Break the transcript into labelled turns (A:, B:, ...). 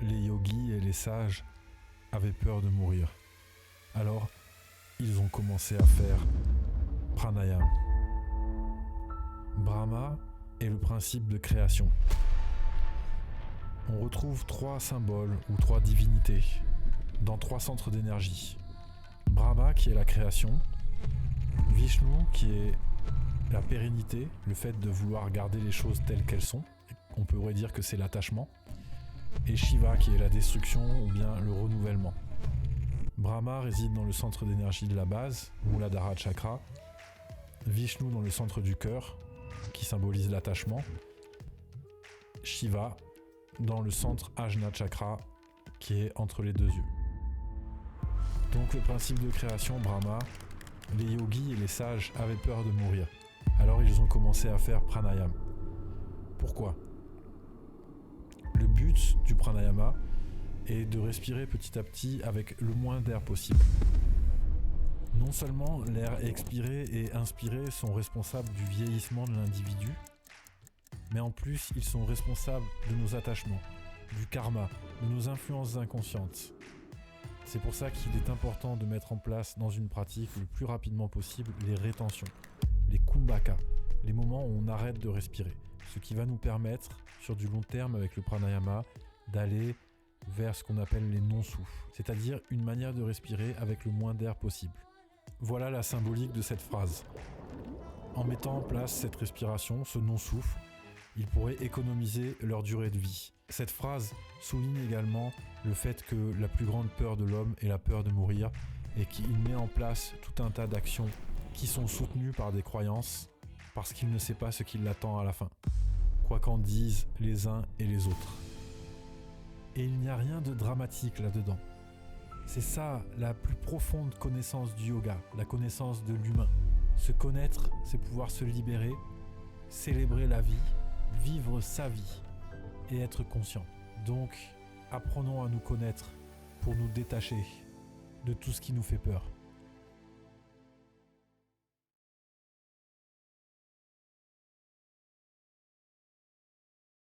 A: les yogis et les sages avaient peur de mourir. Alors, ils ont commencé à faire pranayama. Brahma est le principe de création. On retrouve 3 symboles ou 3 divinités dans 3 centres d'énergie. Brahma qui est la création, Vishnu qui est la pérennité, le fait de vouloir garder les choses telles qu'elles sont, on pourrait dire que c'est l'attachement, et Shiva qui est la destruction ou bien le renouvellement. Brahma réside dans le centre d'énergie de la base, Muladhara Chakra, Vishnu dans le centre du cœur, qui symbolise l'attachement, Shiva dans le centre Ajna Chakra, qui est entre les 2 yeux. Donc le principe de création, Brahma, les yogis et les sages avaient peur de mourir. Alors ils ont commencé à faire pranayama. Pourquoi ? Le but du pranayama est de respirer petit à petit avec le moins d'air possible. Non seulement l'air expiré et inspiré sont responsables du vieillissement de l'individu, mais en plus ils sont responsables de nos attachements, du karma, de nos influences inconscientes. C'est pour ça qu'il est important de mettre en place dans une pratique le plus rapidement possible les rétentions, les kumbhaka, les moments où on arrête de respirer, ce qui va nous permettre, sur du long terme avec le pranayama, d'aller vers ce qu'on appelle les non-souffles, c'est-à-dire une manière de respirer avec le moins d'air possible. Voilà la symbolique de cette phrase. En mettant en place cette respiration, ce non-souffle, ils pourraient économiser leur durée de vie. Cette phrase souligne également le fait que la plus grande peur de l'homme est la peur de mourir et qu'il met en place tout un tas d'actions qui sont soutenues par des croyances parce qu'il ne sait pas ce qui l'attend à la fin, quoi qu'en disent les uns et les autres. Et il n'y a rien de dramatique là-dedans. C'est ça la plus profonde connaissance du yoga, la connaissance de l'humain. Se connaître, c'est pouvoir se libérer, célébrer la vie, vivre sa vie et être conscient. Donc, apprenons à nous connaître pour nous détacher de tout ce qui nous fait peur.